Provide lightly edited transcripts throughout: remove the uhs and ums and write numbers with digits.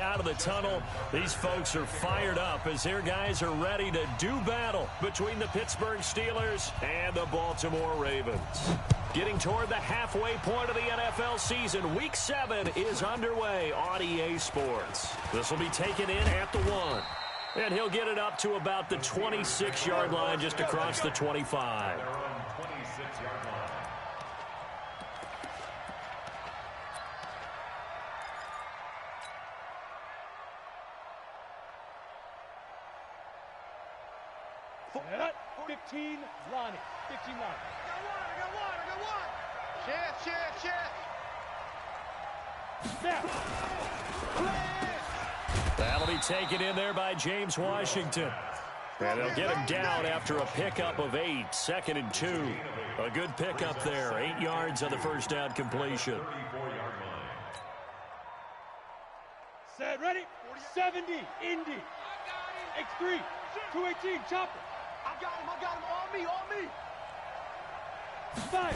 out of the tunnel. These folks are fired up as their guys are ready to do battle between the Pittsburgh Steelers and the Baltimore Ravens. Getting toward the halfway point of the NFL season, Week 7 is underway on EA Sports. This will be taken in at the 1. And he'll get it up to about the 26-yard line just across the 25. At 15, Lonnie. 15, Lonnie. I got one. Chance. That'll be taken in there by James Washington. And they'll get him down after a pickup of 8, 2nd and 2. A good pickup there, 8 yards on the first down completion. Set, ready? 70, Indy. X3, 218, chopper. I got him. On me. 5.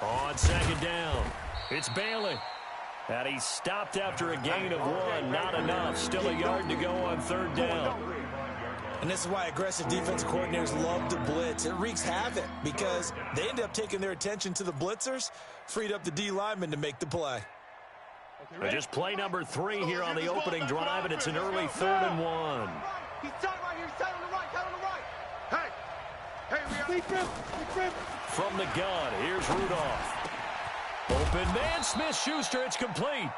On 2nd down, it's Bailey. And he stopped after a gain of 1. Not enough. Still a yard to go on 3rd down. And this is why aggressive defense coordinators love to blitz. It wreaks havoc because they end up taking their attention to the blitzers, freed up the D lineman to make the play. And just play number 3 here on the opening drive, and it's an early 3rd and 1. He's tight right here. He's tight on the right. Hey, we are. From the gun, here's Rudolph. Open man, Smith-Schuster, it's complete.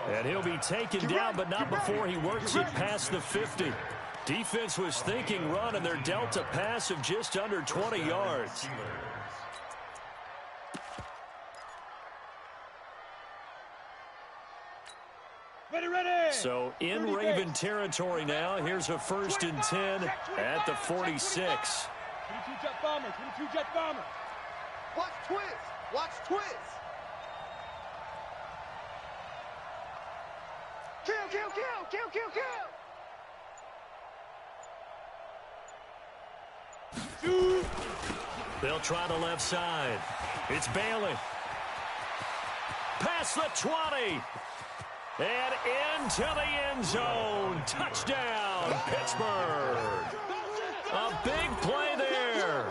And he'll be taken down, but not before he works it past the 50. Defense was thinking run, and they're dealt a pass of just under 20 yards. Ready. So in Raven territory now. Here's a 1st and 10 at the 46. 22 jet bomber. Watch twist. Kill. They'll try the left side. It's Bailey. Past the 20. And into the end zone. Touchdown, Pittsburgh. A big play there.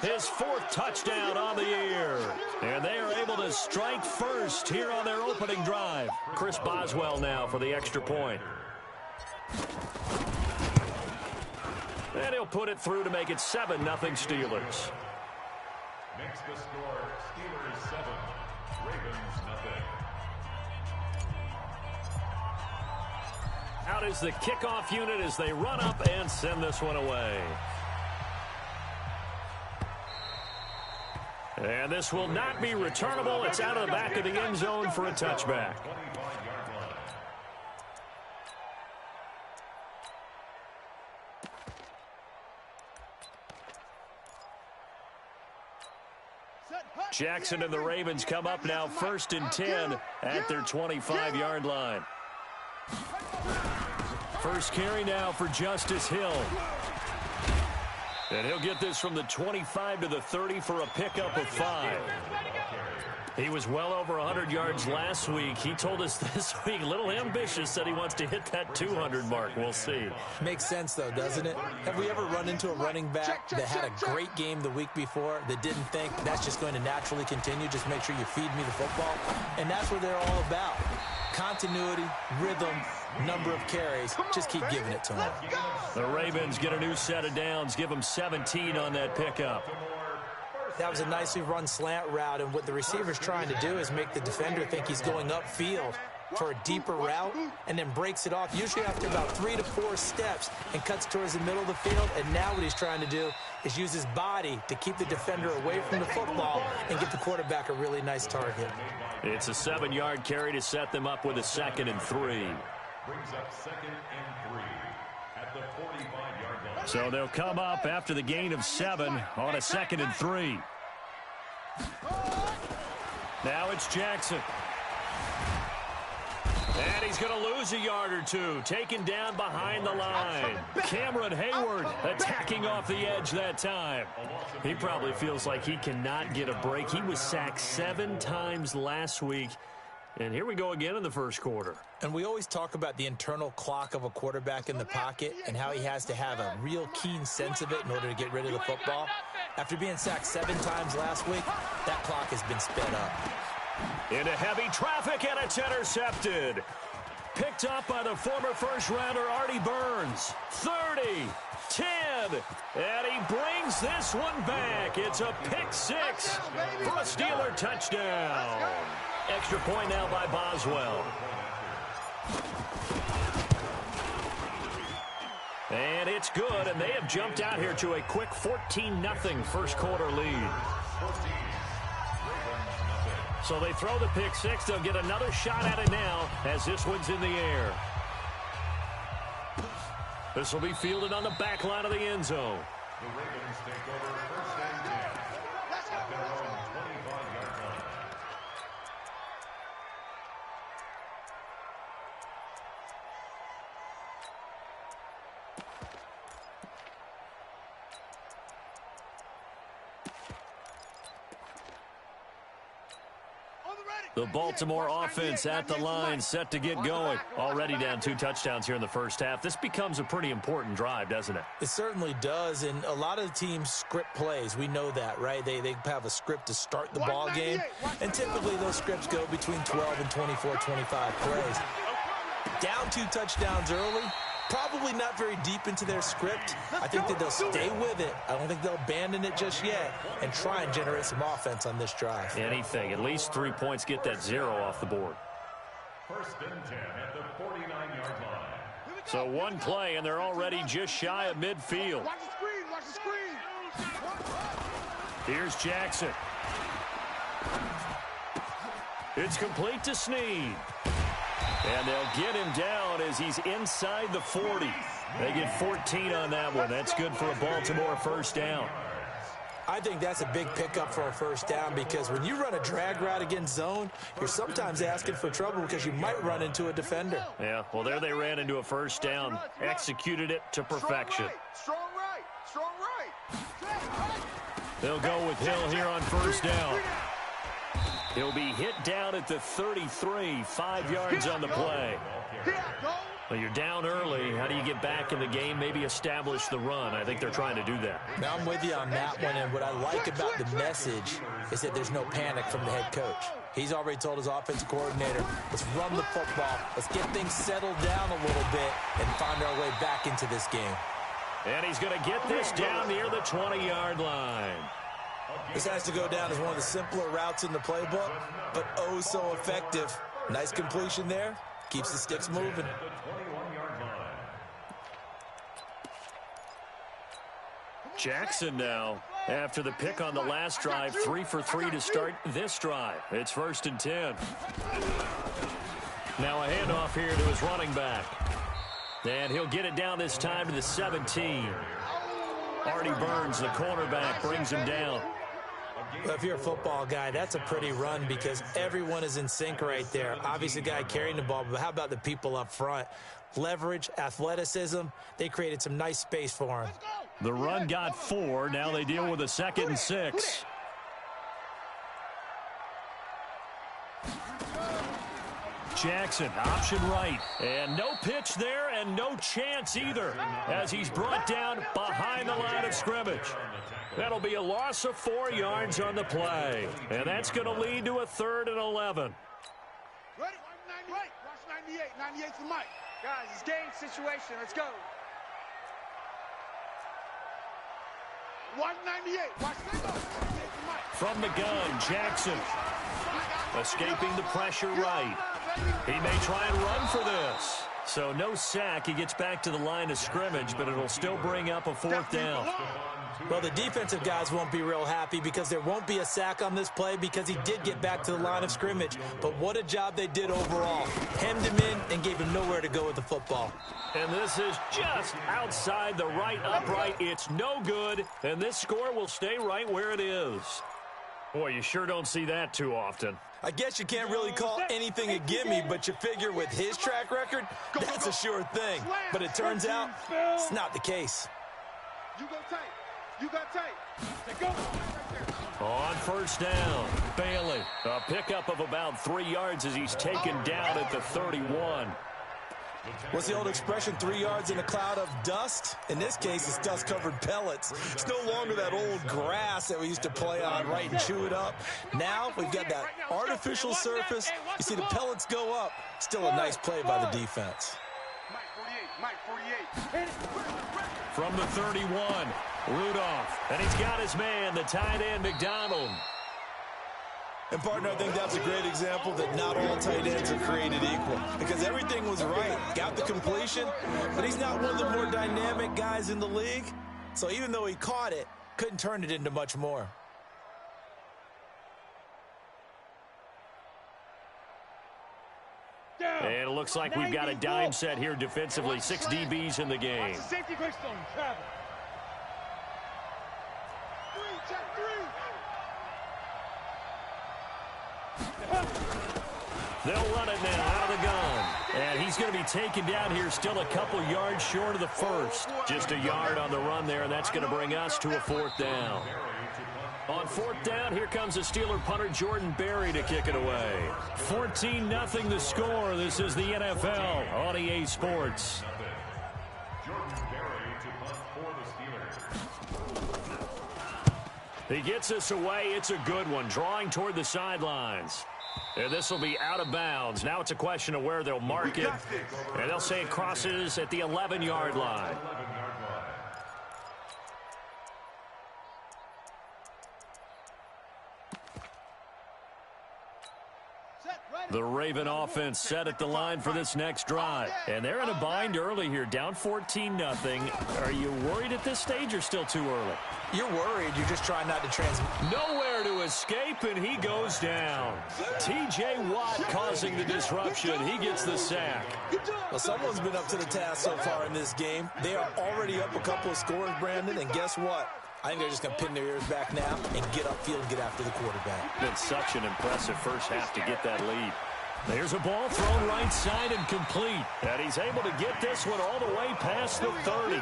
His 4th touchdown on the year. And they are able to strike first here on their opening drive. Chris Boswell now for the extra point. And he'll put it through to make it 7-0 Steelers. Makes the score Steelers 7, Ravens nothing. Out is the kickoff unit as they run up and send this one away. And this will not be returnable. It's out of the back of the end zone for a touchback. Jackson and the Ravens come up now 1st and 10 at their 25-yard line. First carry now for Justice Hill. And he'll get this from the 25 to the 30 for a pickup of 5. He was well over 100 yards last week. He told us this week, a little ambitious, that he wants to hit that 200 mark. We'll see. Makes sense, though, doesn't it? Have we ever run into a running back that had a great game the week before that didn't think that's just going to naturally continue? Just make sure you feed me the football. And that's what they're all about. Continuity, rhythm, number of carries. Just keep giving it to them. The Ravens get a new set of downs. Give them 17 on that pickup. That was a nicely run slant route, and what the receiver's trying to do is make the defender think he's going upfield for a deeper route and then breaks it off, usually after about 3 to 4 steps, and cuts towards the middle of the field. And now what he's trying to do is use his body to keep the defender away from the football and get the quarterback a really nice target. It's a 7-yard carry to set them up with a 2nd and 3. Brings up 2nd and 3 at the 45-yard line. So they'll come up after the gain of 7 on a 2nd and 3. Now it's Jackson. And he's going to lose a yard or 2. Taken down behind the line. Cameron Hayward attacking off the edge that time. He probably feels like he cannot get a break. He was sacked 7 times last week. And here we go again in the first quarter. And we always talk about the internal clock of a quarterback in the pocket and how he has to have a real keen sense of it in order to get rid of the football. After being sacked 7 times last week, that clock has been sped up. Into heavy traffic, and it's intercepted. Picked up by the former first-rounder Artie Burns. 30, 10, and he brings this one back. It's a pick 6 for a Steeler touchdown. Extra point now by Boswell. And it's good, and they have jumped out here to a quick 14-0 first quarter lead. So they throw the pick 6. They'll get another shot at it now as this one's in the air. This will be fielded on the back line of the end zone. The Ravens take over first and 10 at their own 25-yard line. The Baltimore offense at the line, set to get going. Already down 2 touchdowns here in the first half. This becomes a pretty important drive, doesn't it? It certainly does, and a lot of the teams script plays. We know that, right? They have a script to start the ball game, and typically those scripts go between 12 and 24, 25 plays. Down 2 touchdowns early, probably not very deep into their script. I think that they'll stay with it. I don't think they'll abandon it just yet and try and generate some offense on this drive. Anything. At least 3 points, get that 0 off the board. First and 10 at the 49-yard line. So one play, and they're already just shy of midfield. Watch the screen, watch the screen. Here's Jackson. It's complete to Snead. And they'll get him down as he's inside the 40. They get 14 on that one. That's good for a Baltimore first down. I think that's a big pickup for a first down because when you run a drag route against zone, you're sometimes asking for trouble because you might run into a defender. Yeah, well, there they ran into a first down, executed it to perfection. Strong right, strong right. They'll go with Hill here on first down. He'll be hit down at the 33, 5 yards on the play. Well, you're down early. How do you get back in the game? Maybe establish the run. I think they're trying to do that. Now, I'm with you on that one, and what I like about the message is that there's no panic from the head coach. He's already told his offensive coordinator, let's run the football, let's get things settled down a little bit and find our way back into this game. And he's going to get this down near the 20-yard line. This has to go down as one of the simpler routes in the playbook, but oh so effective. Nice completion there. Keeps the sticks moving. Jackson now, after the pick on the last drive, 3 for 3 to start this drive. It's first and 10. Now a handoff here to his running back. And he'll get it down this time to the 17. Artie Burns, the cornerback, brings him down. Well, if you're a football guy, that's a pretty run because everyone is in sync right there. Obviously, the guy carrying the ball, but how about the people up front? Leverage, athleticism, they created some nice space for him. The run got 4. Now they deal with a 2nd and 6. Jackson, option right. And no pitch there and no chance either as he's brought down behind the line of scrimmage. That'll be a loss of 4 yards on the play. And that's going to lead to a 3rd and 11. Ready? Right. Watch 98. 98's the mic. Guys, it's game situation. Let's go. Watch 98. Watch 98's the mic. From the gun, Jackson. Escaping the pressure right. He may try and run for this. So no sack. He gets back to the line of scrimmage, but it'll still bring up a 4th down. Well, the defensive guys won't be real happy because there won't be a sack on this play because he did get back to the line of scrimmage. But what a job they did overall. Hemmed him in and gave him nowhere to go with the football. And this is just outside the right upright. It's no good, and this score will stay right where it is. Boy, you sure don't see that too often. I guess you can't really call anything a gimme, but you figure with his track record, that's a sure thing. But it turns out it's not the case. You go tight. You got tight. Go. Right there. On first down, Bailey. A pickup of about 3 yards as he's taken down at the 31. What's the old expression, 3 yards in a cloud of dust? In this case, it's dust-covered pellets. It's no longer that old grass that we used to play on, right, and chew it up. Now we've got that artificial surface. You see the pellets go up. Still a nice play by the defense. Mike 48. From the 31, Rudolph. And he's got his man, the tight end, McDonald. And, partner, I think that's a great example that not all tight ends are created equal because everything was right. Got the completion, but he's not one of the more dynamic guys in the league. So even though he caught it, couldn't turn it into much more. And it looks like we've got a dime set here defensively. 6 DBs in the game. Safety quick stone, travel. 3, check 3. They'll run it now out of the gun. And he's going to be taken down here still a couple yards short of the first. Just a yard on the run there, and that's going to bring us to a 4th down. On 4th down, here comes the Steeler punter Jordan Berry to kick it away. 14-0 the score. This is the NFL on EA Sports. Jordan Berry to punt for the Steelers. He gets us away. It's a good one, drawing toward the sidelines. And this will be out of bounds. Now it's a question of where they'll mark it. And they'll say it crosses at the 11-yard line. The Raven offense set at the line for this next drive. And they're in a bind early here, down 14-0. Are you worried at this stage or still too early? You're worried. You're just trying not to transmit. Nowhere to escape, and he goes down. T.J. Watt causing the disruption. He gets the sack. Well, someone's been up to the task so far in this game. They are already up a couple of scores, Brandon, and guess what? I think they're just going to pin their ears back now and get upfield and get after the quarterback. Been such an impressive first half to get that lead. There's a ball thrown right side and complete. And he's able to get this one all the way past the 30.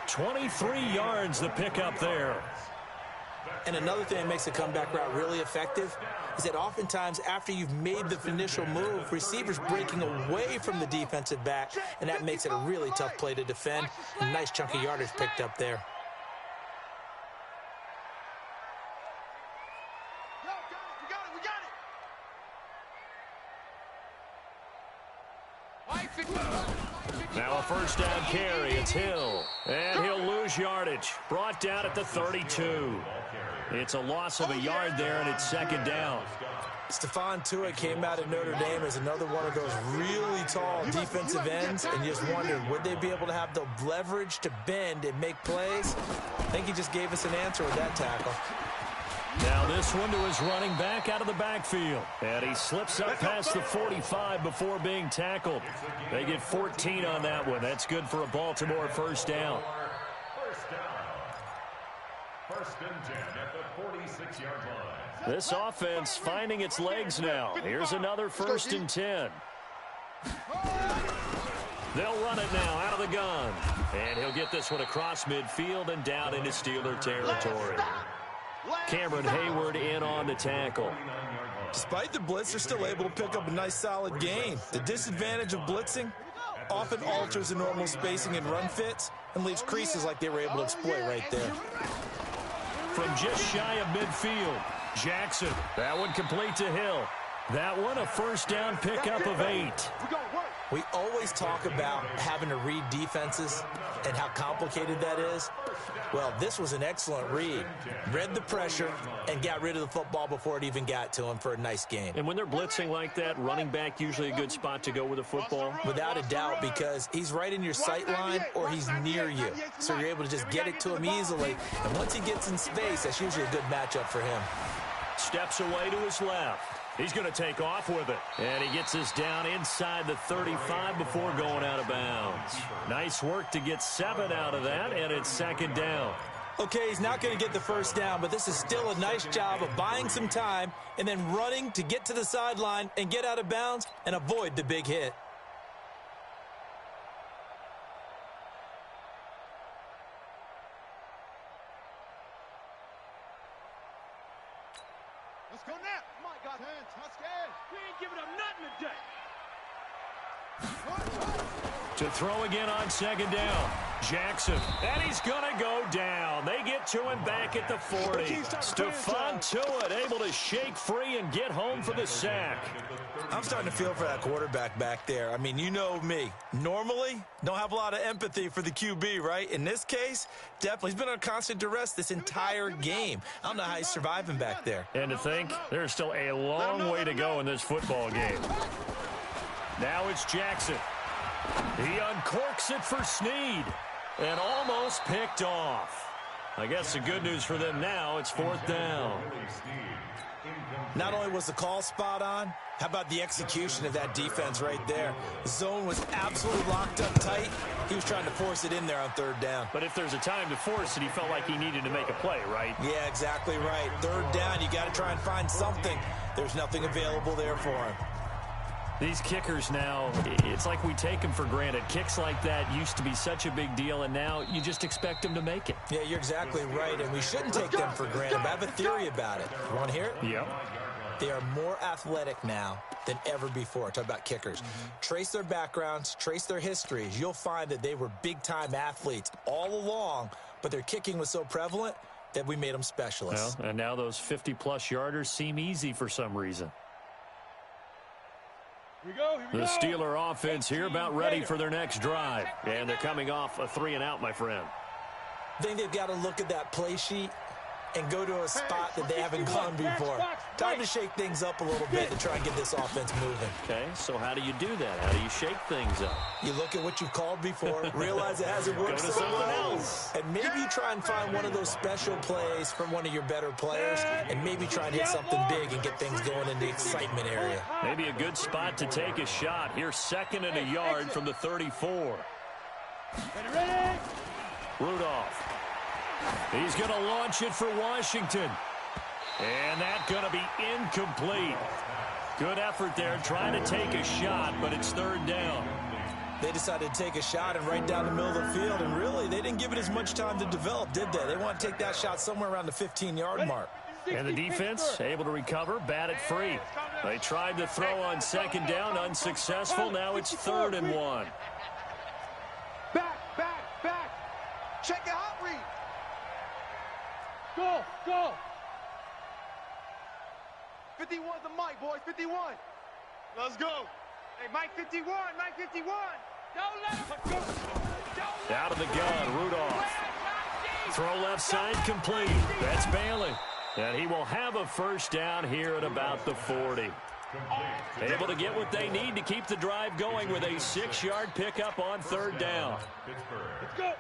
23 yards the pickup there. And another thing that makes the comeback route really effective is that oftentimes after you've made the initial move, receivers breaking away from the defensive back, and that makes it a really tough play to defend. A nice chunk of yardage picked up there. Now a first down carry. It's Hill. And he'll lose yardage. Brought down at the 32. It's a loss of a yard there, and it's 2nd down. Stephon Tuitt came out of Notre Dame as another one of those really tall defensive ends, and you just wondered, would they be able to have the leverage to bend and make plays? I think he just gave us an answer with that tackle. Now this one to his running back out of the backfield. And he slips up past the 45 before being tackled. They get 14 on that one. That's good for a Baltimore first down. First and 10 at the 46-yard line. This offense finding its legs now. Here's another 1st and 10. They'll run it now out of the gun. And he'll get this one across midfield and down into Steeler territory. Cameron Hayward in on the tackle. Despite the blitz, they're still able to pick up a nice solid gain. The disadvantage of blitzing often alters the normal spacing and run fits and leaves creases like they were able to exploit right there. From just shy of midfield, Jackson. That one complete to Hill. That one a first down pickup of 8. We always talk about having to read defenses and how complicated that is. Well, this was an excellent read. Read the pressure and got rid of the football before it even got to him for a nice gain. And when they're blitzing like that, running back usually a good spot to go with the football? Without a doubt, because he's right in your sight line or he's near you. So you're able to just get it to him easily. And once he gets in space, that's usually a good matchup for him. Steps away to his left. He's going to take off with it. And he gets us down inside the 35 before going out of bounds. Nice work to get 7 out of that, and it's 2nd down. Okay, he's not going to get the first down, but this is still a nice job of buying some time and then running to get to the sideline and get out of bounds and avoid the big hit. Let's go now. My God. I'm scared. We ain't giving up nothing today. To throw again on second down. Jackson, and he's going to go down. They get to him back at the 40. Stephon Tuitt able to shake free and get home for the sack. I'm starting to feel for that quarterback back there. I mean, you know me. Normally, don't have a lot of empathy for the QB, right? In this case, definitely. He's been under constant duress this entire game. I don't know how he's surviving back there. And to think, there's still a long way to go in this football game. Now it's Jackson. He uncorks it for Snead and almost picked off. I guess the good news for them now, it's fourth down. Not only was the call spot on, how about the execution of that defense right there? The zone was absolutely locked up tight. He was trying to force it in there on third down. But if there's a time to force it, he felt like he needed to make a play, right? Yeah, exactly right. Third down, you got to try and find something. There's nothing available there for him. These kickers now, it's like we take them for granted. Kicks like that used to be such a big deal, and now you just expect them to make it. Yeah, you're exactly right, and we shouldn't take them for granted. But I have a theory about it. You want to hear it? Yep. They are more athletic now than ever before. Talk about kickers. Trace their backgrounds, trace their histories. You'll find that they were big-time athletes all along, but their kicking was so prevalent that we made them specialists. Well, and now those 50-plus yarders seem easy for some reason. Here we go. The Steeler offense here about ready for their next drive. And they're coming off a 3-and-out, my friend. I think they've got to look at that play sheet and go to a spot that they haven't gone before. Time to shake things up a little bit to try and get this offense moving. Okay, so how do you do that? How do you shake things up? You look at what you've called before, realize it hasn't worked Go to so something well, else. and maybe you try and find one of those special plays from one of your better players, and maybe try and hit something big and get things going in the excitement area. Maybe a good spot to take a shot. Here's 2nd and a yard from the 34. Ready? Rudolph. He's going to launch it for Washington. And that's going to be incomplete. Good effort there trying to take a shot, but it's 3rd down. They decided to take a shot and right down the middle of the field, and really, they didn't give it as much time to develop, did they? They want to take that shot somewhere around the 15-yard mark. And the defense able to recover, bat it free. They tried to throw on 2nd down, unsuccessful. Now it's 3rd and 1. Back. Check your hot read. Go. 51's the mic, boys. 51. Let's go. Hey, Mike 51. Don't let him go. Out of the gun, Rudolph. Throw left side complete. That's Bailey. And he will have a 1st down here at about the 40. Able to get what they need to keep the drive going with a 6-yard pickup on 3rd down. Let's go.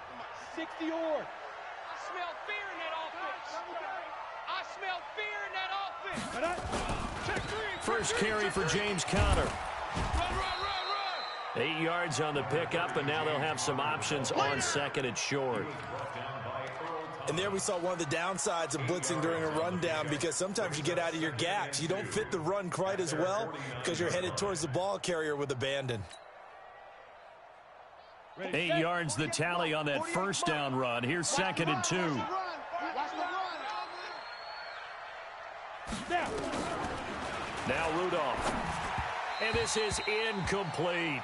60 or. I smell fear in that offense. Check 3. First carry for James Conner. Run. 8 yards on the pickup, and now they'll have some options on 2nd and short. And there we saw one of the downsides of blitzing during a rundown, because sometimes you get out of your gaps. You don't fit the run quite as well because you're headed towards the ball carrier with abandon. 8 yards the tally on that 1st down run. Here's 2nd and 2. Now Rudolph. And this is incomplete.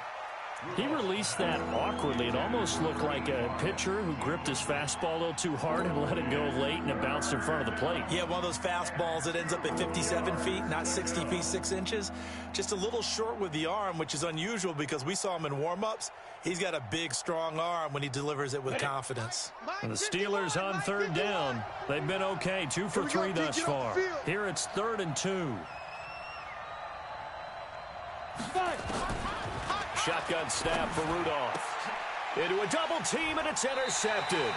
He released that awkwardly. It almost looked like a pitcher who gripped his fastball a little too hard and let it go late, and it bounced in front of the plate. Yeah, one of those fastballs that ends up at 57 feet, not 60 feet, 6 inches. Just a little short with the arm, which is unusual because we saw him in warm-ups. He's got a big, strong arm when he delivers it with confidence. And the Steelers on 3rd down. They've been okay, 2 for 3 thus far. Here it's 3rd and 2. Shotgun snap for Rudolph. Into a double team, and it's intercepted.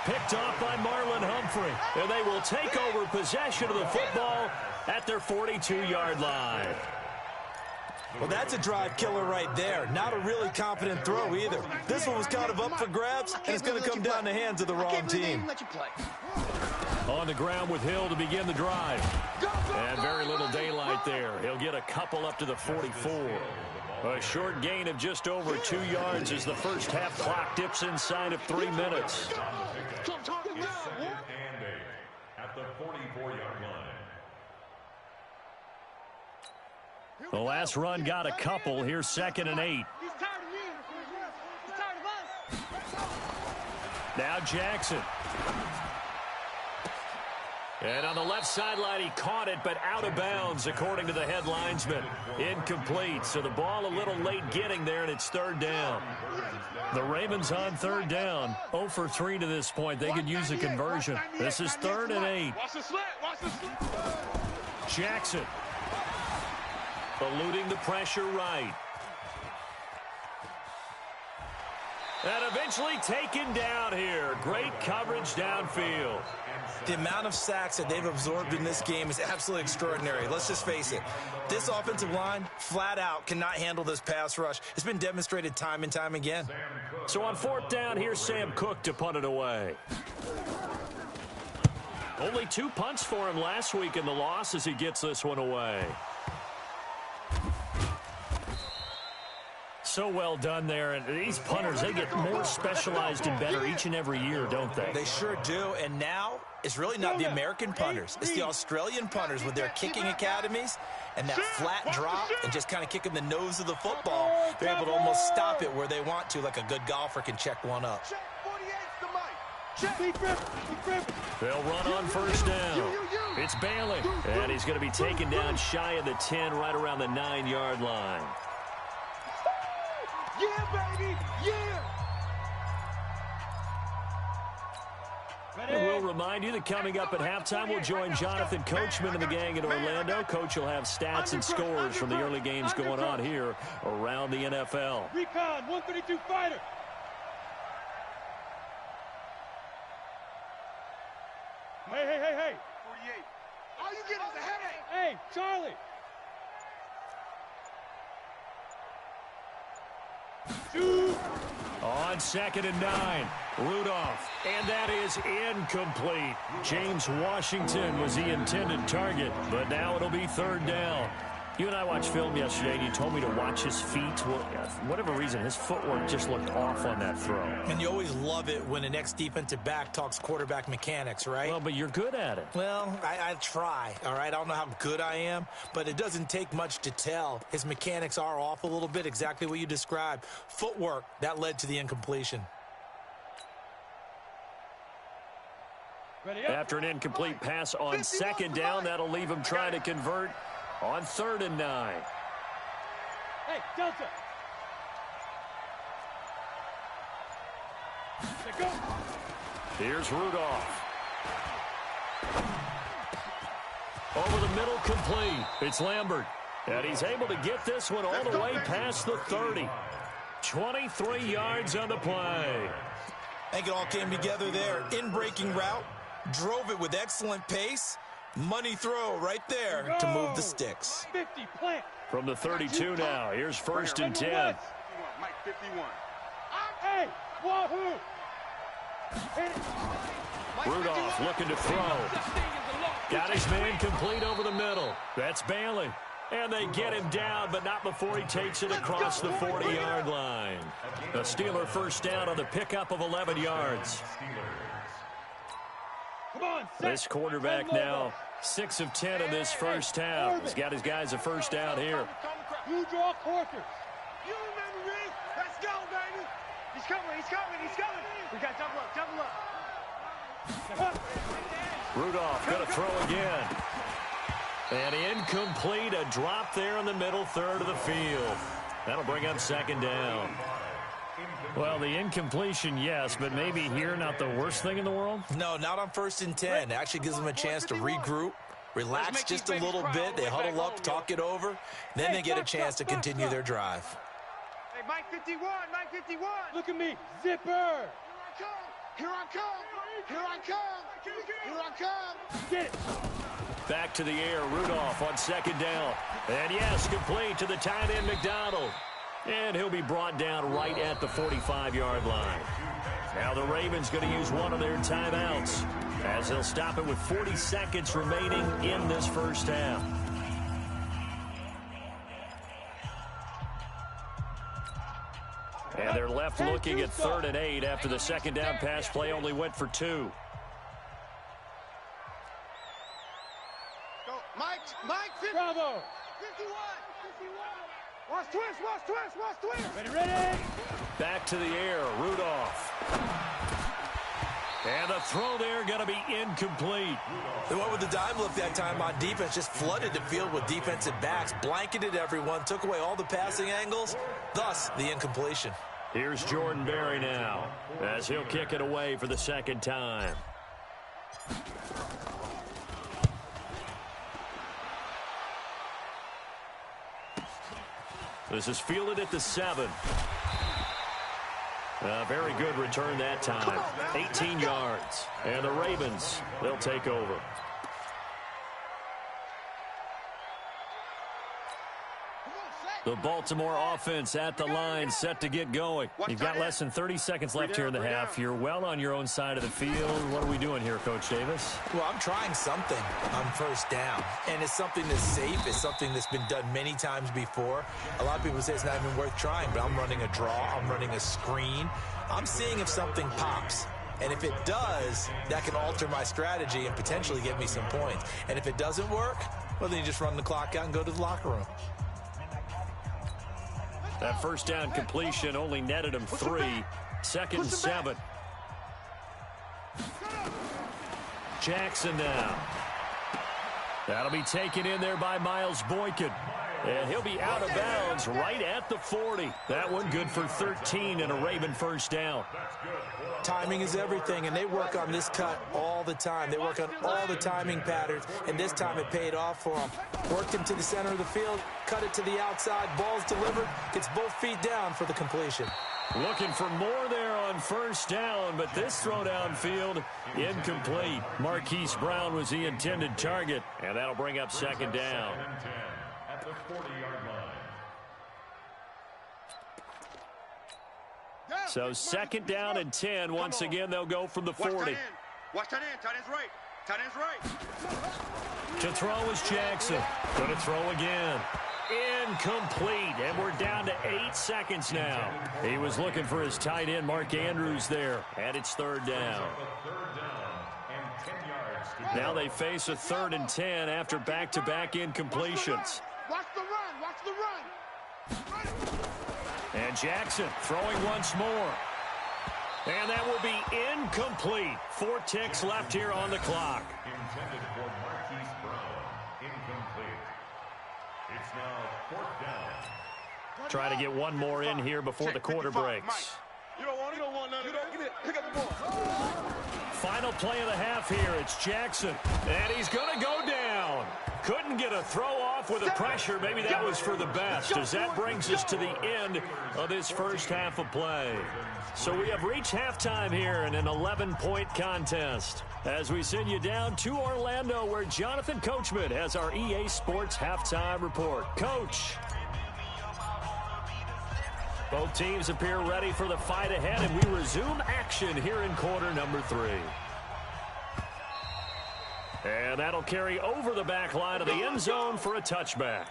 Picked off by Marlon Humphrey. And they will take over possession of the football at their 42-yard line. Well, that's a drive killer right there. Not a really confident throw either. This one was kind of up for grabs, and it's going to come down the hands of the wrong team. On the ground with Hill to begin the drive. And very little daylight there. He'll get a couple up to the 44. A short gain of just over 2 yards as the first half clock dips inside of 3 minutes. At the 44-yard line. The last run got a couple. Here's 2nd and 8. He's tired of me. He's tired of us. Now Jackson. And on the left sideline, he caught it, but out of bounds, according to the head linesman. Incomplete, so the ball a little late getting there, and it's 3rd down. The Ravens on 3rd down. 0 for 3 to this point. They could use a conversion. This is 3rd and 8. Watch the slant. Watch the slant. Jackson. Eluding the pressure right. And eventually taken down here. Great coverage downfield. The amount of sacks that they've absorbed in this game is absolutely extraordinary. Let's just face it. This offensive line, flat out, cannot handle this pass rush. It's been demonstrated time and time again. So on 4th down, here's Sam Cook to punt it away. Only 2 punts for him last week in the loss as he gets this one away. So well done there. And these punters, they get more specialized and better each and every year, don't they? They sure do. And now it's really not the American punters. It's the Australian punters with their kicking academies and that flat drop and just kind of kicking the nose of the football. They're able to almost stop it where they want to, like a good golfer can check one up. They'll run on 1st down. It's Bailey. And he's going to be taken down shy of the 10, right around the 9-yard line. Yeah, baby. Yeah. And we'll remind you that coming up at halftime, we'll join Jonathan Coachman and the gang in Orlando. Coach will have stats and scores from the early games going on here around the NFL. Recon 132 fighter. Hey. 48. All you get is a headache. Hey, Charlie. Shoot. On 2nd and 9, Rudolph. And that is incomplete. James Washington was the intended target, but now it'll be 3rd down. You and I watched film yesterday, and you told me to watch his feet. Well, for whatever reason, his footwork just looked off on that throw. And you always love it when an ex-defensive back talks quarterback mechanics, right? Well, but you're good at it. Well, I try, all right? I don't know how good I am, but it doesn't take much to tell. His mechanics are off a little bit, exactly what you described. Footwork, that led to the incompletion. After an incomplete pass on 2nd down, that'll leave him trying to convert on 3rd and 9. Hey, Delta. Let go. Here's Rudolph. Over the middle, complete. It's Lambert. And he's able to get this one all the way past the 30. 23 yards on the play. I think it all came together there. In-breaking route, drove it with excellent pace. Money throw right there to move the sticks. 50 plant. From the 32 now, here's 1st and 10. Mike 51. Hey, wahoo! Rudolph looking to throw. Got his man complete over the middle. That's Bailey. And they get him down, but not before he takes it across the 40-yard line. The Steeler 1st down on the pickup of 11 yards. Come on, This quarterback now 6 of 10 in this 1st half. He's got his guys a 1st down here. You draw quarters. You remember me? Let's go, baby. He's coming. We got double up. Rudolph going to throw again. And incomplete, a drop there in the middle 3rd of the field. That'll bring up 2nd down. Well, the incompletion, yes, but maybe here not the worst thing in the world? No, not on 1st and 10. It actually gives them a chance to regroup, relax just a little bit. They huddle up, talk it over. Then they get a chance to continue their drive. Hey, Mike 51. Look at me, zipper. Here I come. Get it. Back to the air, Rudolph on 2nd down. And yes, complete to the tight end, McDonald. And he'll be brought down right at the 45-yard line. Now the Ravens going to use one of their timeouts as they'll stop it with 40 seconds remaining in this 1st half. And they're left looking at 3rd and 8 after the 2nd down pass play only went for 2. Mike 50. Bravo. 51. Watch twist, watch twist, watch twist. Ready, ready. Back to the air, Rudolph. And the throw there going to be incomplete. The one with the dime look that time on defense just flooded the field with defensive backs, blanketed everyone, took away all the passing angles, thus the incompletion. Here's Jordan Berry now, as he'll kick it away for the second time. This is fielded at the 7. Very good return that time. 18 yards. And the Ravens, they'll take over. The Baltimore offense at the line, set to get going. You've got less than 30 seconds left here in the half. You're well on your own side of the field. What are we doing here, Coach Davis? Well, I'm trying something on first down, and it's something that's safe. It's something that's been done many times before. A lot of people say it's not even worth trying, but I'm running a draw. I'm running a screen. I'm seeing if something pops. And if it does, that can alter my strategy and potentially get me some points. And if it doesn't work, well, then you just run the clock out and go to the locker room. That first down completion only netted him 3. 2nd and 7. Jackson now. That'll be taken in there by Miles Boykin. And he'll be out of bounds right at the 40. That one good for 13 and a Raven first down. Timing is everything, and they work on this cut all the time. They work on all the timing patterns, and this time it paid off for them. Worked him to the center of the field, cut it to the outside, ball's delivered, gets both feet down for the completion. Looking for more there on first down, but this throw downfield incomplete. Marquise Brown was the intended target, and that'll bring up second down. At the 40-yard line. So second down and 10. Once again, they'll go from the 40. Watch tight end. Tight end's right. Tight end's right. To throw is Jackson. Going to throw again. Incomplete. And we're down to 8 seconds now. He was looking for his tight end, Mark Andrews, there. And it's third down. Now they face a 3rd and 10 after back-to-back incompletions. Watch the run. Watch the run. And Jackson throwing once more. And that will be incomplete. 4 ticks left here on the clock. Intended for Marquise Brown. Incomplete. It's now 4th down. Try to get one more in here before the quarter breaks. You don't want none of that. Get it. Pick up the ball. Final play of the half here. It's Jackson. And he's going to go down. Couldn't get a throw off with the pressure. Maybe that was for the best, as that brings us to the end of this first half of play. So we have reached halftime here in an 11-point contest, as we send you down to Orlando, where Jonathan Coachman has our EA Sports halftime report. Coach. Both teams appear ready for the fight ahead, and we resume action here in quarter number 3. And that'll carry over the back line of the end zone for a touchback.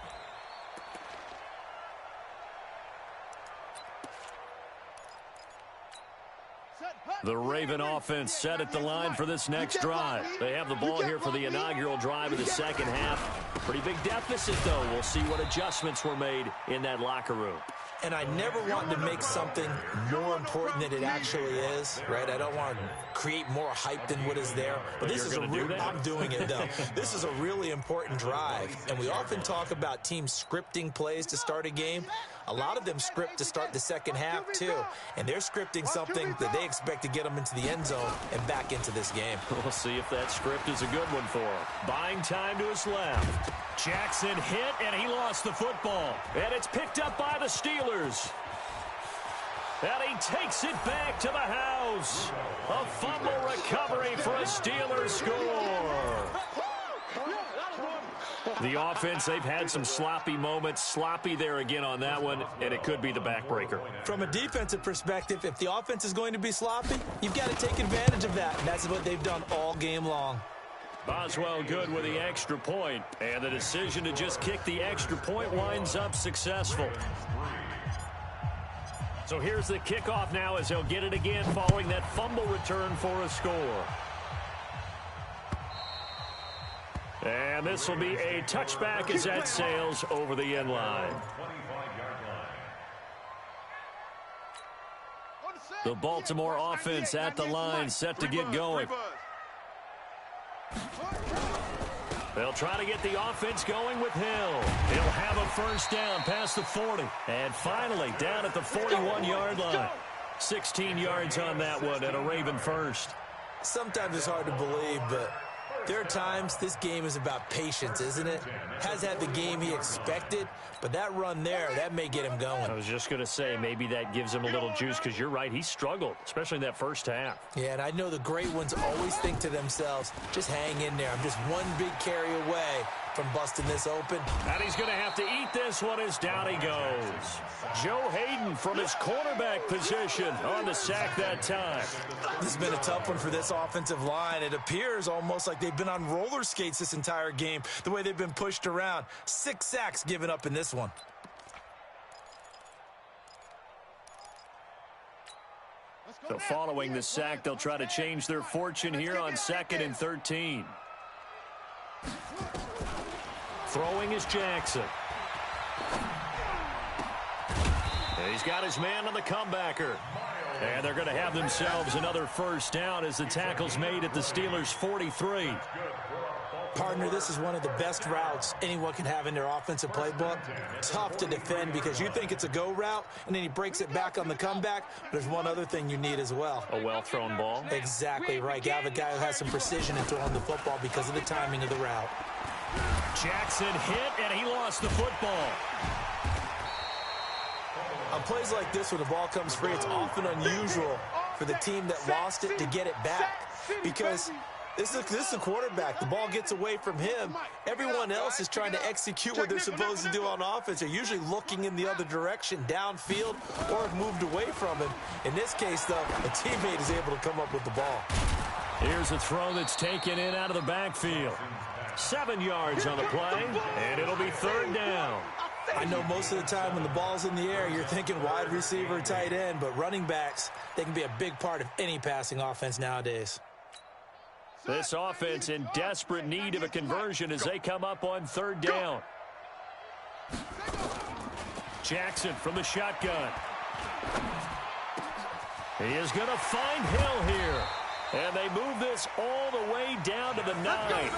The Raven offense set at the line for this next drive. They have the ball here for the inaugural drive of the second half. Pretty big deficit, though. We'll see what adjustments were made in that locker room. And I never want to make something more important than it actually is, right? I don't want to create more hype than what is there. But this is I'm doing it, though. This is a really important drive. And we often talk about teams scripting plays to start a game. A lot of them script to start the second half, too. And they're scripting something that they expect to get them into the end zone and back into this game. We'll see if that script is a good one for him. Buying time to his left. Jackson hit, and he lost the football. And it's picked up by the Steelers. And he takes it back to the house. A fumble recovery for a Steelers score. The offense, they've had some sloppy moments. Sloppy there again on that one, and it could be the backbreaker. From a defensive perspective, if the offense is going to be sloppy, you've got to take advantage of that. And that's what they've done all game long. Boswell good with the extra point, and the decision to just kick the extra point winds up successful. So here's the kickoff now, as they'll get it again following that fumble return for a score. And this will be a touchback as that sails over the end line. 25-yard line. The Baltimore offense at the line, set to get going. They'll try to get the offense going with Hill. He'll have a first down past the 40. And finally, down at the 41-yard line. 16 yards on that one and a Raven first. Sometimes it's hard to believe, but there are times this game is about patience, isn't it? Has had the game he expected, but that run there, that may get him going. I was just going to say, maybe that gives him a little juice, because you're right, he struggled, especially in that first half. Yeah, and I know the great ones always think to themselves, just hang in there. I'm just one big carry away from busting this open. And he's going to have to eat this one as down he goes. Joe Hayden from his cornerback position on the sack that time. This has been a tough one for this offensive line. It appears almost like they've been on roller skates this entire game, the way they've been pushed around. 6 sacks given up in this one. So following the sack, they'll try to change their fortune here on 2nd and 13. Throwing is Jackson. And he's got his man on the comebacker. And they're going to have themselves another first down as the tackle's made at the Steelers' 43. Partner, this is one of the best routes anyone can have in their offensive playbook. Tough to defend because you think it's a go route, and then he breaks it back on the comeback. There's one other thing you need as well. A well-thrown ball. Exactly right. You have a guy who has some precision in throwing the football because of the timing of the route. Jackson hit, and he lost the football. On plays like this where the ball comes free, it's often unusual for the team that lost it to get it back because this is a quarterback. The ball gets away from him. Everyone else is trying to execute what they're supposed to do on offense. They're usually looking in the other direction, downfield, or have moved away from him. In this case, though, a teammate is able to come up with the ball. Here's a throw that's taken in out of the backfield. 7 yards on the play, and it'll be 3rd down. I know most of the time when the ball's in the air, you're thinking wide receiver, tight end, but running backs, they can be a big part of any passing offense nowadays. This offense in desperate need of a conversion as they come up on 3rd down. Jackson from the shotgun. He is going to find Hill here. And they move this all the way down to the 9.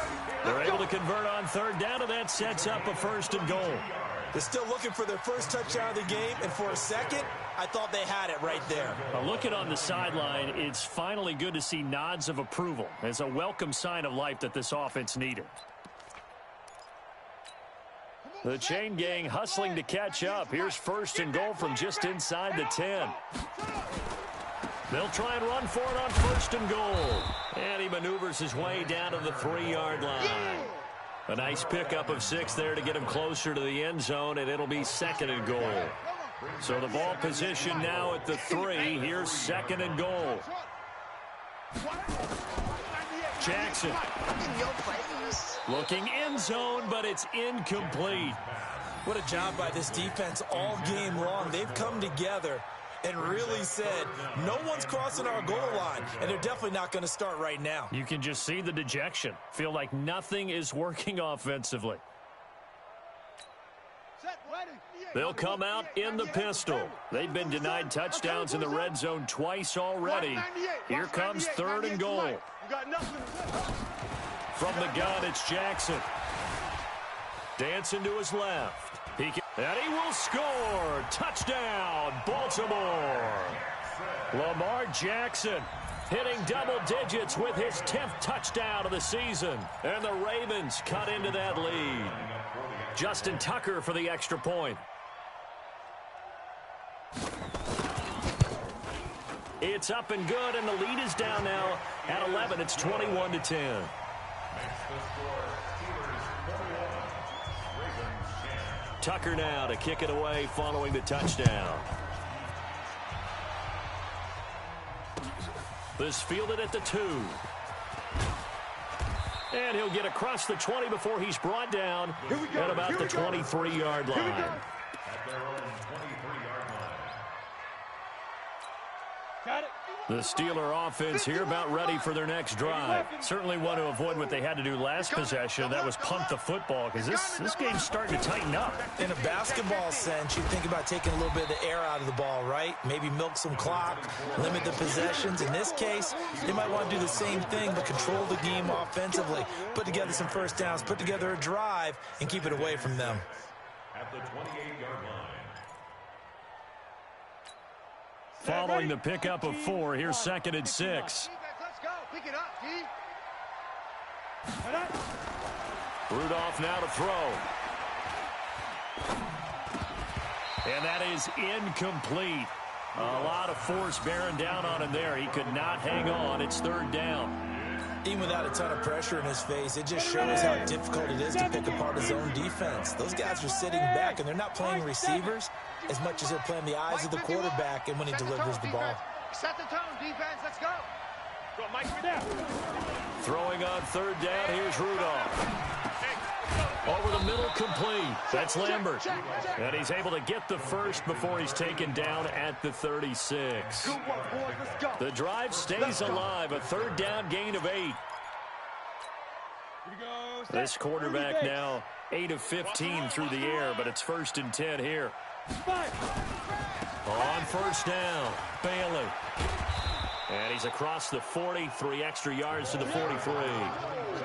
They're able to convert on 3rd down, and that sets up a 1st and goal. They're still looking for their first touchdown of the game, and for a second, I thought they had it right there. Looking on the sideline, it's finally good to see nods of approval. It's a welcome sign of life that this offense needed. The chain gang hustling to catch up. Here's 1st and goal from just inside the 10. They'll try and run for it on 1st and goal. And he maneuvers his way down to the 3-yard line. A nice pickup of 6 there to get him closer to the end zone, and it'll be 2nd and goal. So the ball position now at the 3. Here's 2nd and goal. Jackson. Looking end zone, but it's incomplete. What a job by this defense all game long. They've come together and really said, no one's crossing our goal line, and they're definitely not going to start right now. You can just see the dejection. Feel like nothing is working offensively. They'll come out in the pistol. They've been denied touchdowns in the red zone twice already. Here comes 3rd and goal. From the gun, it's Jackson. Dancing to his left. And he will score. Touchdown, Baltimore. Lamar Jackson hitting double digits with his 10th touchdown of the season. And the Ravens cut into that lead. Justin Tucker for the extra point. It's up and good, and the lead is down now at 11. It's 21-10. Tucker now to kick it away following the touchdown. This fielded at the 2. And he'll get across the 20 before he's brought down at about the 23-yard line. The Steeler offense here about ready for their next drive. Certainly want to avoid what they had to do last possession. That was punt the football, because this game's starting to tighten up. In a basketball sense, you think about taking a little bit of the air out of the ball, right? Maybe milk some clock, limit the possessions. In this case, they might want to do the same thing, but control the game offensively. Put together some first downs, put together a drive, and keep it away from them. At the 28-yard line. Following the pickup of 4, here's 2nd and 6. Let's go. Pick it up, D. Rudolph now to throw. And that is incomplete. A lot of force bearing down on him there. He could not hang on. It's 3rd down. Even without a ton of pressure in his face, it just shows how difficult it is to pick apart his own defense. Those guys are sitting back, and they're not playing receivers as much as they're playing the eyes of the quarterback and when he delivers the ball. Set the tone, defense. Let's go. Throwing on 3rd down, here's Rudolph. Over the middle, complete. That's Lambert. And he's able to get the first before he's taken down at the 36. The drive stays alive. A 3rd down gain of 8. This quarterback now 8 of 15 through the air, but it's 1st and 10 here. On 1st down, Bailey. And he's across the 40, 3 extra yards to the 43.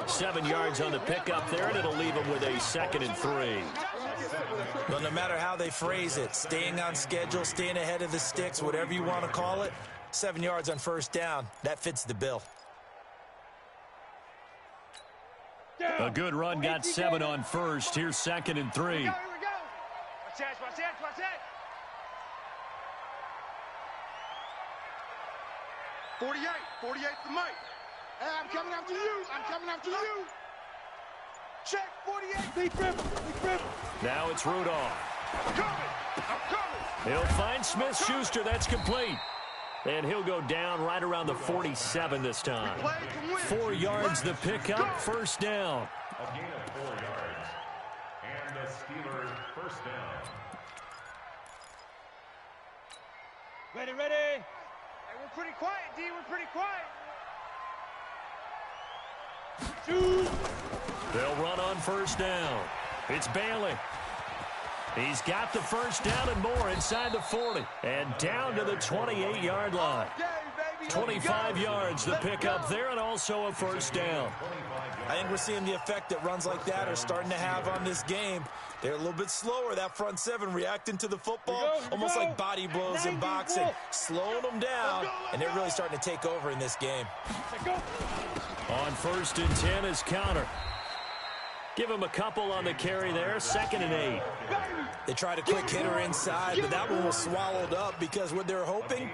7 yards on the pickup there, and it'll leave him with a 2nd and 3. Well, no matter how they phrase it, staying on schedule, staying ahead of the sticks, whatever you want to call it, 7 yards on 1st down, that fits the bill. A good run, got 7 on 1st. Here's 2nd and 3. Here we go. Watch that, watch that, watch that. 48 for Mike. Hey, I'm coming after you. I'm coming after you. Check 48. Big rip. Now it's Rudolph. I'm coming. He'll find Smith-Schuster. That's complete. And he'll go down right around the 47 this time. 4 yards the pickup, 1st down. A gain of 4 yards. And the Steelers 1st down. Ready. Hey, we're pretty quiet, D. We're pretty quiet. They'll run on 1st down. It's Bailey. He's got the 1st down and more inside the 40. And down to the 28-yard line. 25 yards the pickup there, and also a 1st down. I think we're seeing the effect that runs like that are starting to have on this game. They're a little bit slower, that front 7, reacting to the football, almost like body blows in boxing, slowing them down, and they're really starting to take over in this game. On 1st and 10 is Counter. Give him a couple on the carry there, 2nd and 8. They tried a quick hitter inside, but that one was swallowed up because what they're hoping,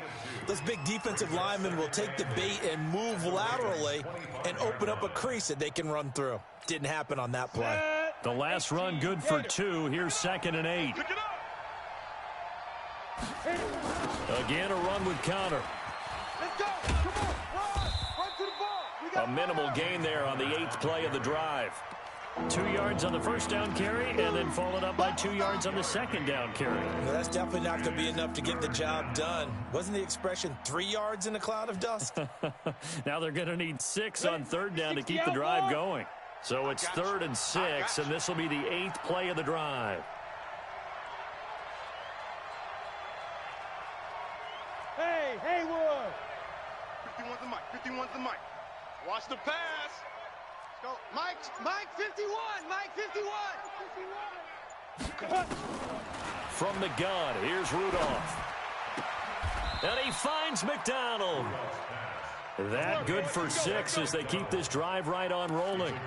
those big defensive linemen will take the bait and move laterally and open up a crease that they can run through. Didn't happen on that play. The last run good for 2. Here's 2nd and 8. Again, a run with Counter. Let's go. Come on. Run to the ball. A minimal gain there on the 8th play of the drive. 2 yards on the 1st down carry, and then followed up by 2 yards on the 2nd down carry. Well, that's definitely not going to be enough to get the job done. Wasn't the expression 3 yards in a cloud of dust? Now they're going to need 6 on 3rd down to keep the drive going. So it's 3rd and 6, and this will be the 8th play of the drive. Hey, Haywood. 51's the mic. Watch the pass. Go. Mike 51. Mike 51. From the gun, here's Rudolph. And he finds McDonald. That good for 6 as they keep this drive right on rolling.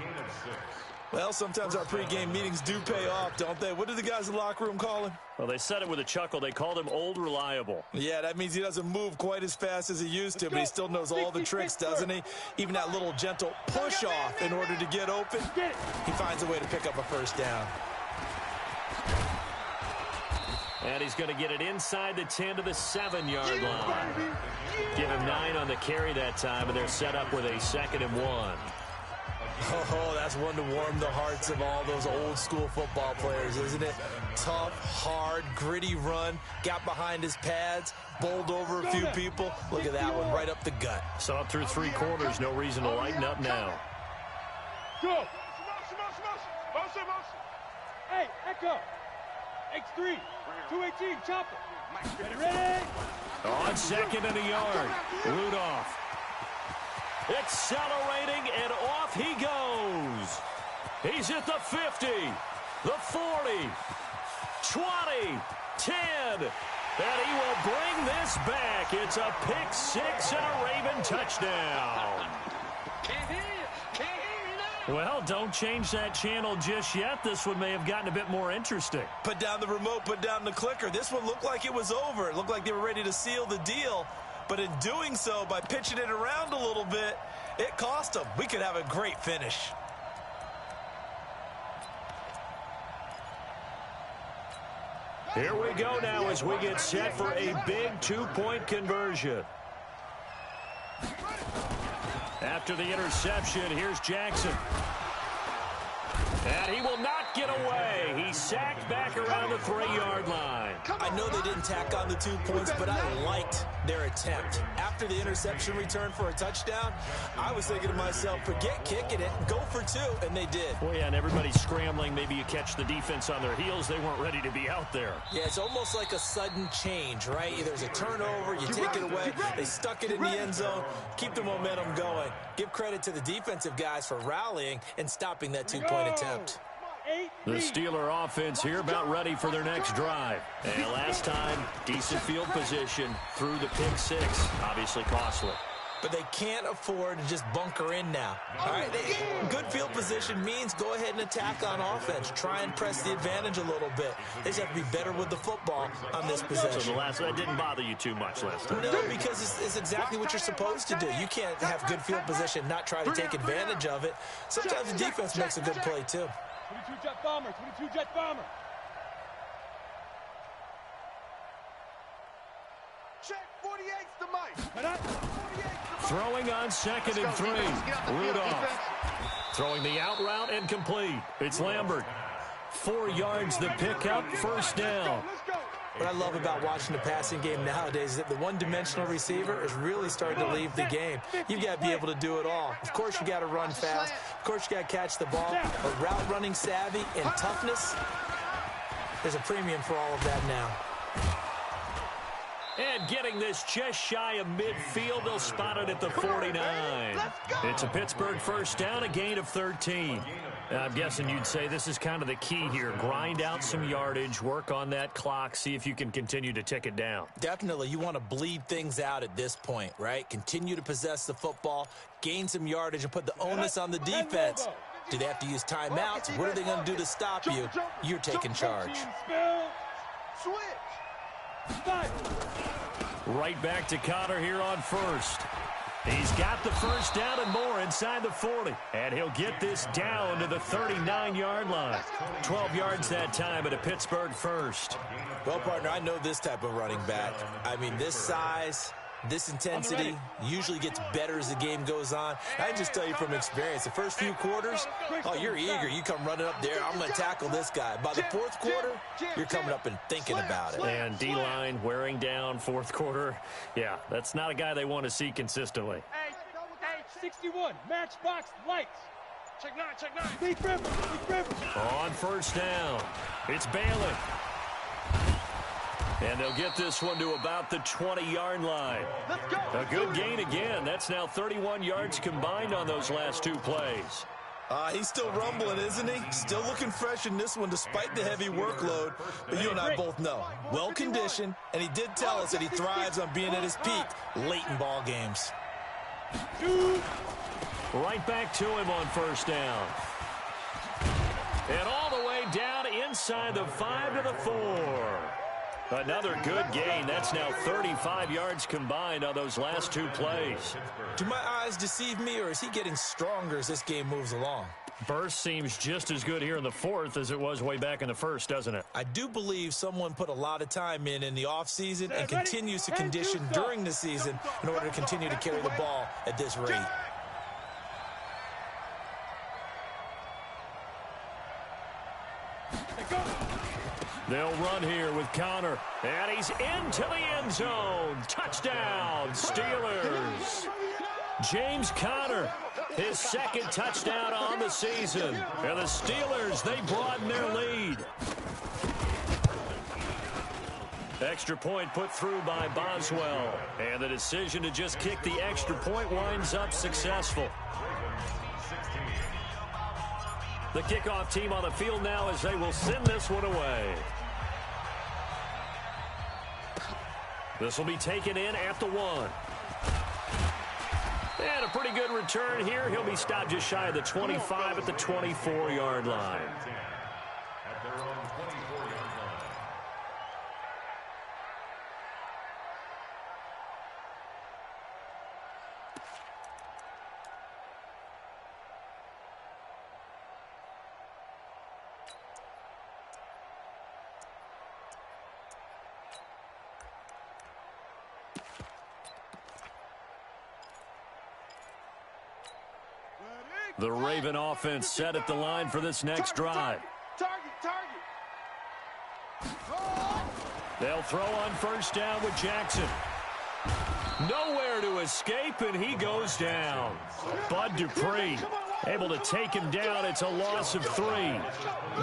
Well, sometimes our pregame meetings do pay off, don't they? What do the guys in the locker room call him? Well, they said it with a chuckle. They called him Old Reliable. Yeah, that means he doesn't move quite as fast as he used to, but he still knows all the tricks, doesn't he? Even that little gentle push-off in order to get open, he finds a way to pick up a 1st down. And he's going to get it inside the 10 to the 7-yard line. Give him 9 on the carry that time, and they're set up with a 2nd and 1. Oh, that's one to warm the hearts of all those old school football players, isn't it? Tough, hard, gritty run, got behind his pads, bowled over a few people. Look at that one, right up the gut. Saw it through 3 quarters, no reason to lighten up now. Go. Hey, Echo. X3, 218, chopper. Ready? On 2nd and a yard. Rudolph. Accelerating, and off he goes. He's at the 50, the 40, 20, 10, and he will bring this back. It's a pick 6 and a Raven touchdown. Well, don't change that channel just yet. This one may have gotten a bit more interesting. Put down the remote, put down the clicker. This one looked like it was over. It looked like they were ready to seal the deal. But in doing so, by pitching it around a little bit, it cost them. We could have a great finish. Here we go now as we get set for a big 2-point conversion. After the interception, here's Jackson. And he will not get away. He's sacked back around the 3-yard line. I know they didn't tack on the 2 points, but I liked their attempt. After the interception return for a touchdown, I was thinking to myself, forget kicking it, go for 2, and they did. Well, yeah, and everybody's scrambling. Maybe you catch the defense on their heels. They weren't ready to be out there. Yeah, it's almost like a sudden change, right? There's a turnover, you take it away, they stuck it in the end zone, keep the momentum going. Give credit to the defensive guys for rallying and stopping that 2-point attempt. The Steeler offense here about ready for their next drive. And last time, decent field position through the pick 6. Obviously costly. But they can't afford to just bunker in now. All right, good field position means go ahead and attack on offense. Try and press the advantage a little bit. They just have to be better with the football on this possession. So that didn't bother you too much last time? No, because it's exactly what you're supposed to do. You can't have good field position, not try to take advantage of it. Sometimes the defense makes a good play, too. 22 jet bomber, 22 jet bomber. Check, 48's the mic. Throwing on 2nd and 3. Rudolph throwing the out route and complete. It's Lambert. 4 yards the pickup, first down. What I love about watching the passing game nowadays is that the one-dimensional receiver is really starting to leave the game. You've got to be able to do it all. Of course, you got to run fast. Of course, you got to catch the ball. But route running savvy and toughness, there's a premium for all of that now. And getting this just shy of midfield, they'll spot it at the 49. It's a Pittsburgh first down, a gain of 13. I'm guessing you'd say this is kind of the key here. Grind out some yardage, work on that clock, see if you can continue to tick it down. Definitely. You want to bleed things out at this point, right? Continue to possess the football, gain some yardage, and put the onus on the defense. Do they have to use timeouts? What are they going to do to stop you? You're taking charge. Switch. Right back to Connor here on first. He's got the first down and more inside the 40. And he'll get this down to the 39-yard line. 12 yards that time at a Pittsburgh first. Well, partner, I know this type of running back. I mean, this size, this intensity usually gets better as the game goes on. I can just tell you from experience, the first few quarters, oh, you're eager. You come running up there, I'm going to tackle this guy. By the fourth quarter, you're coming up and thinking about it. And D-line wearing down fourth quarter. Yeah, that's not a guy they want to see consistently. Hey, 61, matchbox lights. Check 9, check 9. Big River. On first down, it's Bailey. And they'll get this one to about the 20-yard line. A good gain again. That's now 31 yards combined on those last 2 plays. He's still rumbling, isn't he? Still looking fresh in this one despite the heavy workload. But you and I both know, well-conditioned, and he did tell us that he thrives on being at his peak late in ball games. Right back to him on first down. And all the way down inside the 5 to the 4. Another good gain. That's now 35 yards combined on those last 2 plays. Do my eyes deceive me, or is he getting stronger as this game moves along? Burst seems just as good here in the 4th as it was way back in the 1st, doesn't it? I do believe someone put a lot of time in the offseason and continues to condition during the season in order to continue to carry the ball at this rate. They'll run here with Conner. And he's into the end zone. Touchdown, Steelers. James Conner, his second touchdown on the season. And the Steelers, they broaden their lead. Extra point put through by Boswell. And the decision to just kick the extra point winds up successful. The kickoff team on the field now as they will send this one away. This will be taken in at the 1. And a pretty good return here. He'll be stopped just shy of the 25 at the 24-yard line. At their own 24-yard line. The Raven offense set at the line for this next drive. Target. They'll throw on first down with Jackson. Nowhere to escape, and he goes down. Bud Dupree able to take him down. It's a loss of 3.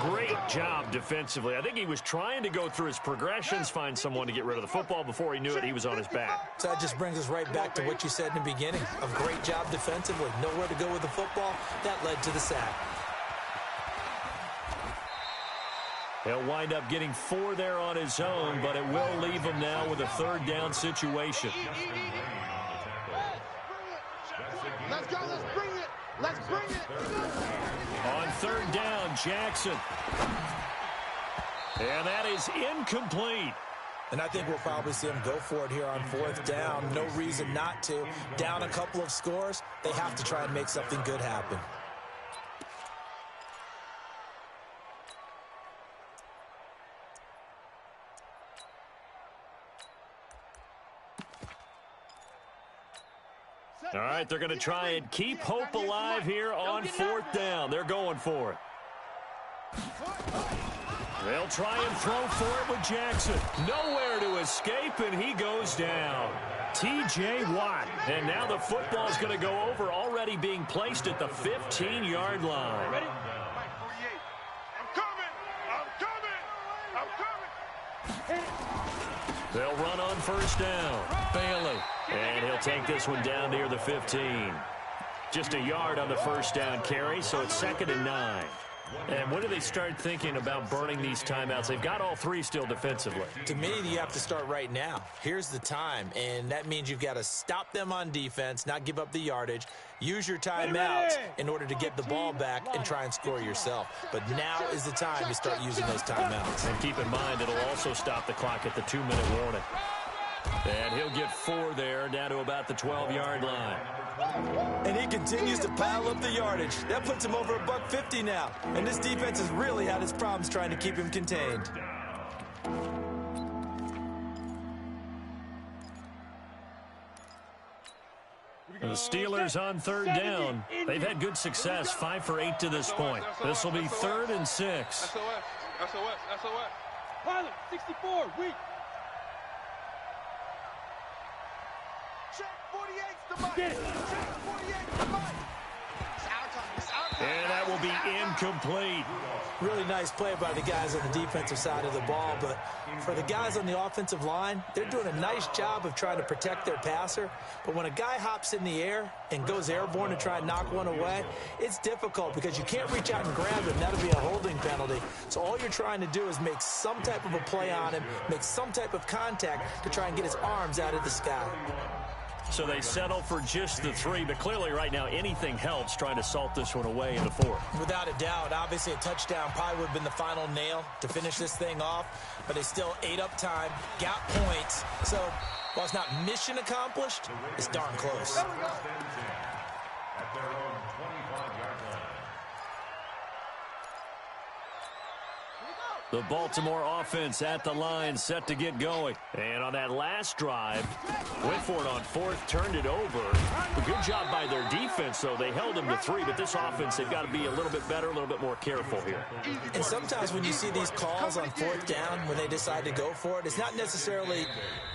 Great job defensively. I think he was trying to go through his progressions, find someone to get rid of the football. Before he knew it, he was on his back. So that just brings us right back to what you said in the beginning. A great job defensively. Nowhere to go with the football. That led to the sack. He'll wind up getting 4 there on his own, but it will leave him now with a third down situation. Let's go. Let's bring it. On third down, Jackson. And that is incomplete. And I think we'll probably see him go for it here on fourth down. No reason not to. Down a couple of scores, they have to try and make something good happen. All right, they're going to try and keep hope alive here on fourth down. They're going for it. They'll try and throw for it with Jackson. Nowhere to escape, and he goes down. T.J. Watt. And now the football's going to go over, already being placed at the 15-yard line. Ready? 48. I'm coming. They'll run on first down. Bailey. And he'll take this one down near the 15. Just a yard on the first down carry, so it's 2nd and 9. And when do they start thinking about burning these timeouts? They've got all 3 still defensively. To me, you have to start right now. Here's the time, and that means you've got to stop them on defense, not give up the yardage, use your timeouts in order to get the ball back and try and score yourself. But now is the time to start using those timeouts. And keep in mind, it'll also stop the clock at the 2-minute warning. And he'll get 4 there, down to about the 12-yard line. And he continues to pile up the yardage. That puts him over $150 now. And this defense has really had its problems trying to keep him contained. The Steelers on third down. They've had good success, 5 for 8 to this point. This will be 3rd and 6. SOS. Pilot, 64, weak. Check 48's the mic. Get it. Check 48's the mic. And that will be incomplete. Really nice play by the guys on the defensive side of the ball, but for the guys on the offensive line, they're doing a nice job of trying to protect their passer. But when a guy hops in the air and goes airborne to try and knock one away, it's difficult because you can't reach out and grab him. That'll be a holding penalty. So all you're trying to do is make some type of a play on him, make some type of contact to try and get his arms out of the sky. So they settle for just the 3, but clearly right now anything helps trying to salt this one away in the 4th. Without a doubt, obviously a touchdown probably would have been the final nail to finish this thing off, but they still ate up time, got points. So while it's not mission accomplished, it's darn close. At their own 25-yard line. The Baltimore offense at the line, set to get going. And on that last drive, went for it on fourth, turned it over. A good job by their defense, though. They held them to 3, but this offense, they've got to be a little bit better, a little bit more careful here. And sometimes when you see these calls on fourth down, when they decide to go for it, it's not necessarily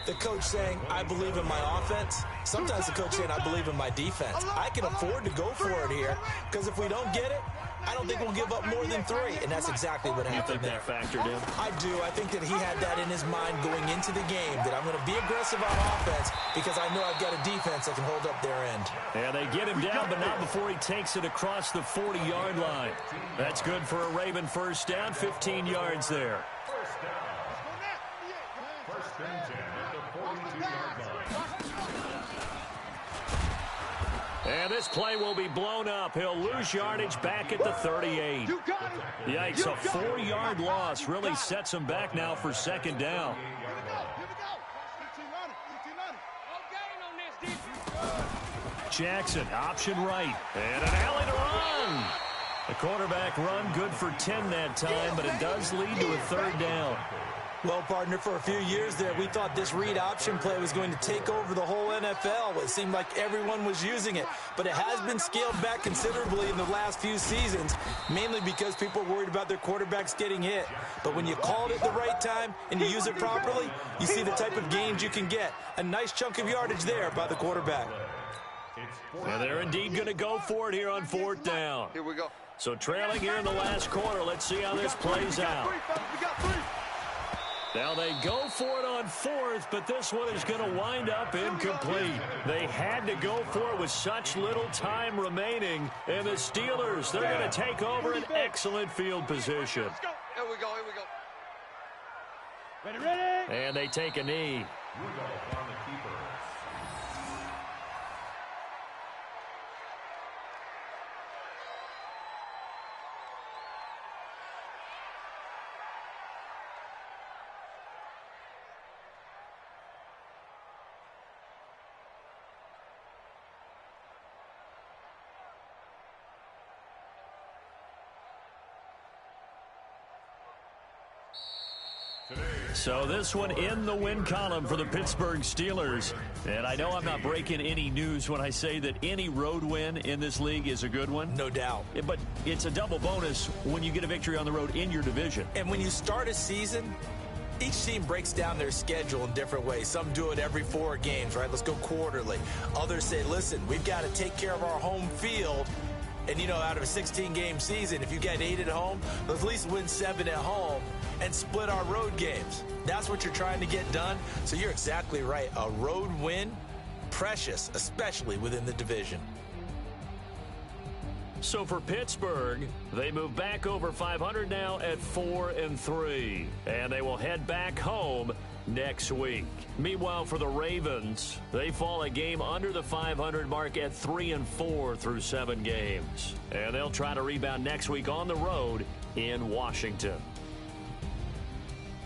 the coach saying, I believe in my offense. Sometimes the coach saying, I believe in my defense. I can afford to go for it here, because if we don't get it, I don't think we'll give up more than 3, and that's exactly what happened there. You think that factored in? I do. I think that he had that in his mind going into the game, that I'm going to be aggressive on offense because I know I've got a defense that can hold up their end. And they get him down, but not before he takes it across the 40-yard line. That's good for a Raven first down, 15 yards there. First down. First and 10 at the 42-yard line. And this play will be blown up. He'll lose yardage back at the 38. Yikes, a 4-yard loss really sets him back now for second down. Jackson, option right, and an alley to run. The quarterback run good for 10 that time, but it does lead to a third down. Well, partner, for a few years there, we thought this read option play was going to take over the whole NFL. It seemed like everyone was using it, but it has been scaled back considerably in the last few seasons, mainly because people are worried about their quarterbacks getting hit. But when you call it at the right time and you use it properly, you see the type of gains you can get. A nice chunk of yardage there by the quarterback. And they're indeed going to go for it here on fourth down. Here we go. So trailing here in the last quarter, let's see how this plays out. Now they go for it on fourth, but this one is going to wind up incomplete. They had to go for it with such little time remaining. And the Steelers, they're going to take over an excellent field position. Here we go, here we go. Ready? And they take a knee. Rudolph on the keeper. So this one in the win column for the Pittsburgh Steelers. And I know I'm not breaking any news when I say that any road win in this league is a good one. No doubt. But it's a double bonus when you get a victory on the road in your division. And when you start a season, each team breaks down their schedule in different ways. Some do it every 4 games, right? Let's go quarterly. Others say, listen, we've got to take care of our home field. And, you know, out of a 16-game season, if you get 8 at home, let's at least win 7 at home and split our road games. That's what you're trying to get done. So you're exactly right. A road win, precious, especially within the division. So for Pittsburgh, they move back over 500 now at 4-3. And they will head back home next week. Meanwhile, for the Ravens, they fall a game under the 500 mark at 3-4 through 7 games. And they'll try to rebound next week on the road in Washington.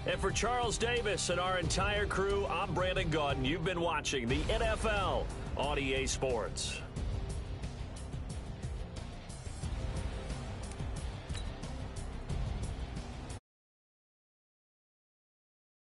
And for Charles Davis and our entire crew, I'm Brandon Gaudin. You've been watching the NFL on EA Sports.